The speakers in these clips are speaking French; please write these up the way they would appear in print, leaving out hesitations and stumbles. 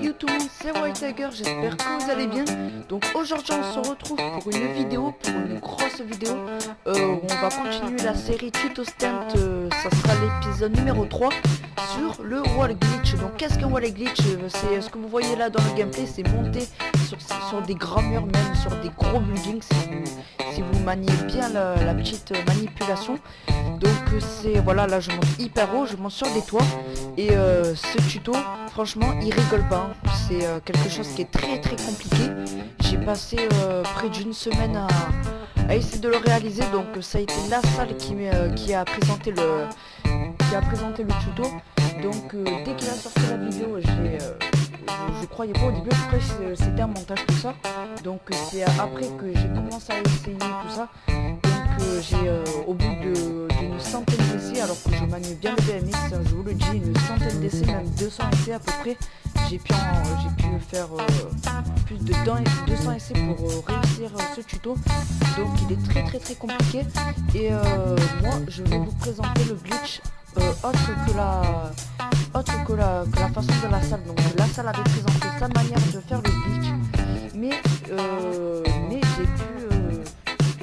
Salut tout le monde, c'est White Tiger, j'espère que vous allez bien. Donc aujourd'hui on se retrouve pour une vidéo, pour une grosse vidéo. On va continuer la série Tuto Stunt, ça sera l'épisode numéro 3 sur le wall glitch. Donc qu'est-ce qu'un wall glitch? C'est ce que vous voyez là dans le gameplay, c'est monter sur des grands murs, même sur des gros buildings si vous maniez bien la petite manipulation. Donc c'est, voilà, là je monte hyper haut, je monte sur des toits. Et ce tuto, franchement, il rigole pas, hein. C'est quelque chose qui est très compliqué. J'ai passé près d'une semaine à essayer de le réaliser. Donc ça a été la salle qui a présenté le tuto. Donc dès qu'il a sorti la vidéo, je croyais pas au début, après c'était un montage tout ça. Donc c'est après que j'ai commencé à essayer tout ça. Donc j'ai au bout d'une centaine d'essais, alors que je manie bien le BMX, je vous le dis, une centaine d'essais, même 200 essais à peu près, j'ai pu faire plus de 200 essais pour réussir ce tuto. Donc il est très compliqué. Et moi je vais vous présenter le glitch autre que la façon de la salle. Donc la salle avait présenté sa manière de faire le glitch, mais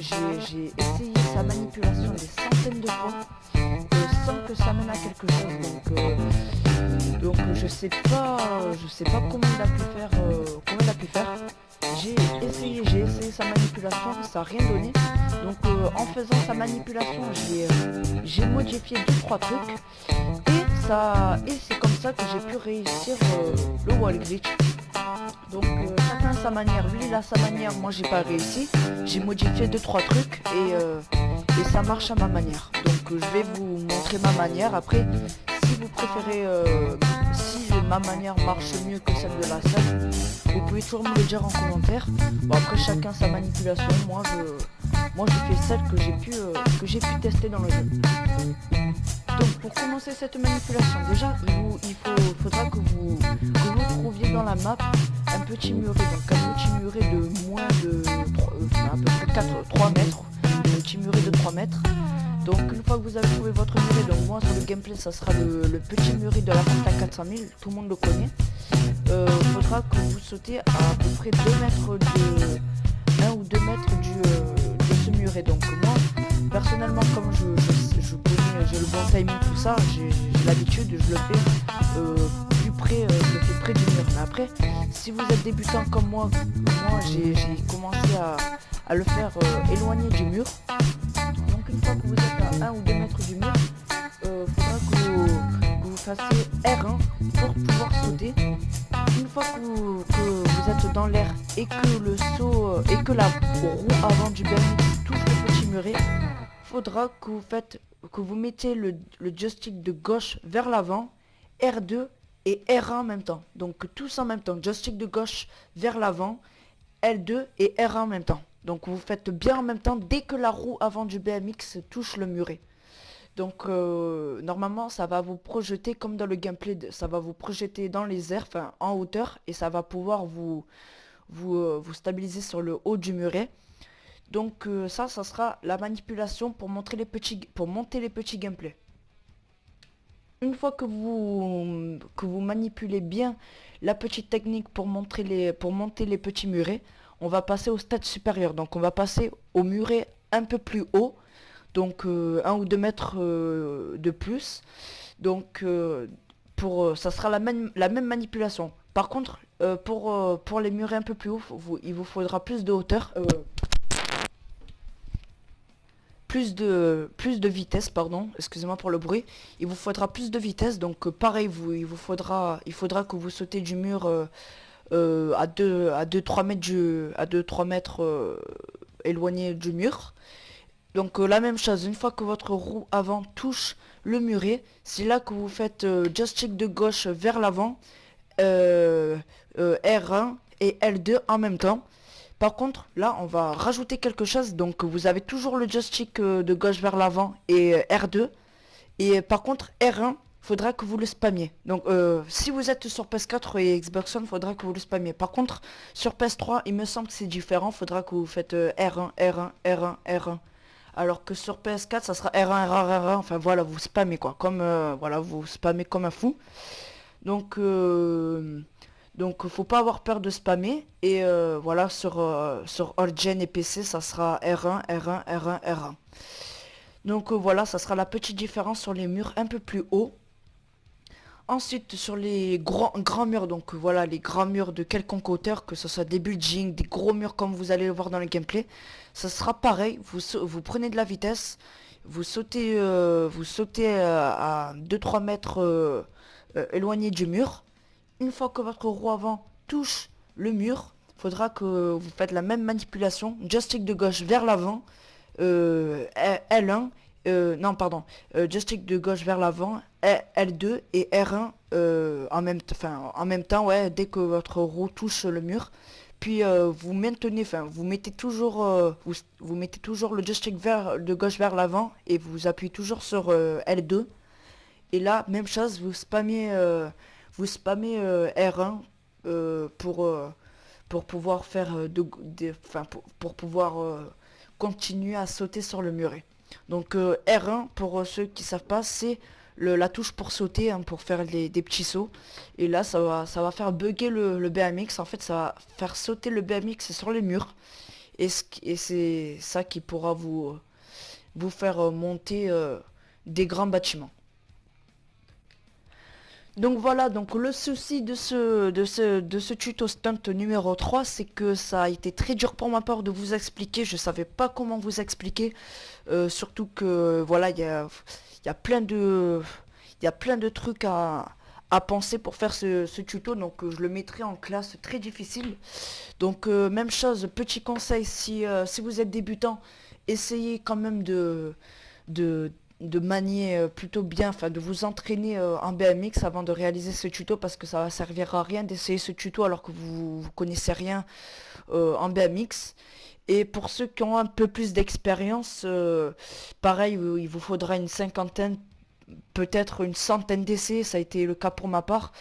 j'ai essayé sa manipulation des centaines de fois sans que ça mène à quelque chose. Donc je sais pas comment il a pu faire. J'ai essayé sa manipulation, ça n'a rien donné. Donc en faisant sa manipulation, j'ai modifié 2-3 trucs et c'est comme ça que j'ai pu réussir le wall glitch. Donc chacun a sa manière, lui il a sa manière, moi j'ai pas réussi. J'ai modifié 2-3 trucs et ça marche à ma manière. Donc je vais vous montrer ma manière. Après, si vous préférez, si ma manière marche mieux que celle de la salle, vous pouvez toujours me le dire en commentaire. Bon, après chacun sa manipulation, moi je fais celle que j'ai pu tester dans le jeu. Donc pour commencer cette manipulation, déjà il faudra que vous trouviez dans la map un petit muret, donc un petit muret de moins de 3, à peu près 3 mètres, un petit muret de 3 mètres. Donc une fois que vous avez trouvé votre muret, donc moi sur le gameplay ça sera le petit muret de la porte à 400 000, tout le monde le connaît. Faudra que vous sautez à peu près 2 mètres de 1 ou 2 mètres de ce muret. Donc moi personnellement, comme je connais, j'ai le bon timing, tout ça, j'ai l'habitude, je le fais plus près, je le fais près du mur. Mais après, si vous êtes débutant comme moi j'ai commencé à le faire éloigné du mur. Donc une fois que vous êtes à 1 ou 2 mètres du mur, faudra que vous fassiez R1 pour pouvoir sauter. Une fois que vous êtes dans l'air et que le saut et que la roue avant du BMX touche le petit muret, faudra que vous mettez le joystick de gauche vers l'avant, R2 et R1 en même temps. Donc tous en même temps, joystick de gauche vers l'avant, L2 et R1 en même temps. Donc vous faites bien en même temps dès que la roue avant du BMX touche le muret. Donc normalement ça va vous projeter comme dans le gameplay, ça va vous projeter dans les airs, enfin en hauteur, et ça va pouvoir vous stabiliser sur le haut du muret. Donc ça sera la manipulation pour monter les petits gameplays. Une fois que vous manipulez bien la petite technique pour monter les petits murets, on va passer au stade supérieur. Donc on va passer au muret un peu plus haut, donc 1 ou 2 mètres de plus. Donc ça sera la même manipulation. Par contre pour les murets un peu plus hauts, il vous faudra plus de hauteur, plus de vitesse, pardon, excusez-moi pour le bruit. Il vous faudra plus de vitesse, donc pareil, il faudra que vous sautez du mur à 2-3 mètres éloigné du mur. Donc la même chose, une fois que votre roue avant touche le muret, c'est là que vous faites joystick de gauche vers l'avant, R1 et L2 en même temps. Par contre, là, on va rajouter quelque chose. Donc, vous avez toujours le joystick de gauche vers l'avant et R2. Et par contre, R1, faudra que vous le spammiez. Donc, si vous êtes sur PS4 et Xbox One, faudra que vous le spammiez. Par contre, sur PS3, il me semble que c'est différent. Faudra que vous faites R1, R1, R1, R1. Alors que sur PS4, ça sera R1, R1, R1. Enfin, voilà, vous spammez quoi. Comme, voilà, vous spammez comme un fou. Donc, Donc faut pas avoir peur de spammer. Et voilà, sur All-Gen et PC, ça sera R1, R1, R1, R1. Donc voilà, ça sera la petite différence sur les murs un peu plus hauts. Ensuite, sur les grands murs, donc voilà, les grands murs de quelconque hauteur, que ce soit des buildings, des gros murs comme vous allez le voir dans le gameplay, ça sera pareil. Vous prenez de la vitesse, vous sautez à 2-3 mètres éloigné du mur. Une fois que votre roue avant touche le mur, faudra que vous faites la même manipulation, joystick de gauche vers l'avant, L1, non pardon, joystick de gauche vers l'avant, L2 et R1 en même temps, ouais, dès que votre roue touche le mur. Puis vous maintenez, vous mettez toujours, vous mettez toujours le joystick de gauche vers l'avant et vous appuyez toujours sur L2. Et là, même chose, vous spammez R1 pour pouvoir faire pour pouvoir continuer à sauter sur le muret. Donc R1, pour ceux qui savent pas, c'est la touche pour sauter, hein, pour faire des petits sauts. Et là, ça va faire bugger le BMX. En fait, ça va faire sauter le BMX sur les murs. Et c'est ça qui pourra vous faire monter des grands bâtiments. Donc voilà, donc le souci de ce tuto stunt numéro 3, c'est que ça a été très dur pour ma part de vous expliquer. Je savais pas comment vous expliquer, surtout que voilà, il y a plein de trucs à penser pour faire ce tuto. Donc je le mettrai en classe très difficile. Donc même chose, petit conseil, si vous êtes débutant, essayez quand même de manier plutôt bien, enfin de vous entraîner en BMX avant de réaliser ce tuto, parce que ça va servir à rien d'essayer ce tuto alors que vous connaissez rien en BMX. Et pour ceux qui ont un peu plus d'expérience, pareil, il vous faudra une cinquantaine, peut-être une centaine d'essais. Ça a été le cas pour ma part.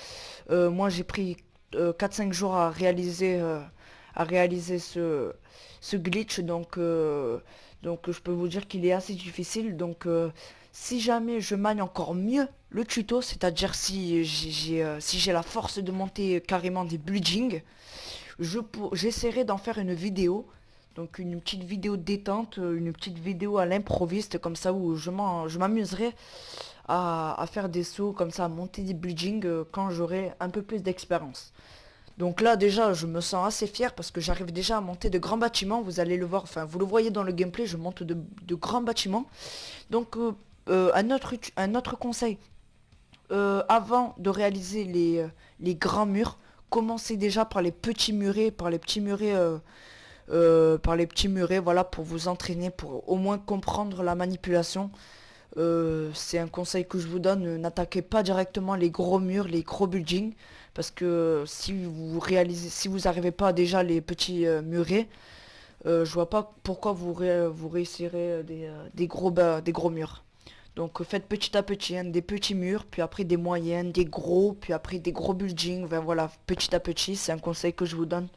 Moi j'ai pris 4-5 jours à réaliser ce glitch, donc je peux vous dire qu'il est assez difficile. Donc si jamais je manie encore mieux le tuto, c'est-à-dire si j'ai la force de monter carrément des buildings, j'essaierai d'en faire une vidéo. Donc une petite vidéo détente, une petite vidéo à l'improviste comme ça, où je m'amuserai à faire des sauts comme ça, à monter des buildings quand j'aurai un peu plus d'expérience. Donc là déjà je me sens assez fier parce que j'arrive déjà à monter de grands bâtiments. Vous allez le voir, enfin vous le voyez dans le gameplay, je monte de grands bâtiments. Donc un autre conseil, avant de réaliser les grands murs, commencez déjà par les petits murets, voilà, pour vous entraîner, pour au moins comprendre la manipulation. C'est un conseil que je vous donne, n'attaquez pas directement les gros murs, les gros buildings, parce que si vous arrivez pas déjà les petits murets, je vois pas pourquoi vous réussirez des gros murs. Donc faites petit à petit, hein, des petits murs, puis après des moyennes, des gros, puis après des gros buildings. Ben voilà, petit à petit, c'est un conseil que je vous donne.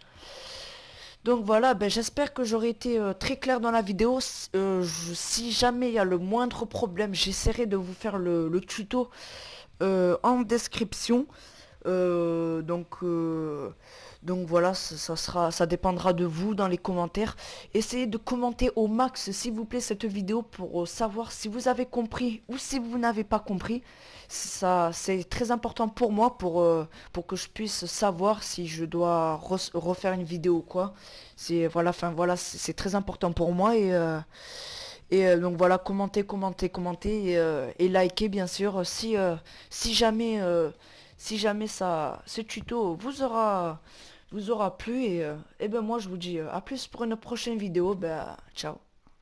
Donc voilà, ben j'espère que j'aurai été très clair dans la vidéo. Si jamais il y a le moindre problème, j'essaierai de vous faire le tuto en description. Donc voilà, ça dépendra de vous dans les commentaires. Essayez de commenter au max s'il vous plaît cette vidéo pour savoir si vous avez compris ou si vous n'avez pas compris. Ça c'est très important pour moi, pour que je puisse savoir si je dois refaire une vidéo ou quoi. C'est voilà, enfin voilà, c'est très important pour moi. Donc voilà, commentez et likez bien sûr si jamais ce tuto vous aura plu. Et ben moi je vous dis à plus pour une prochaine vidéo. Ben ciao.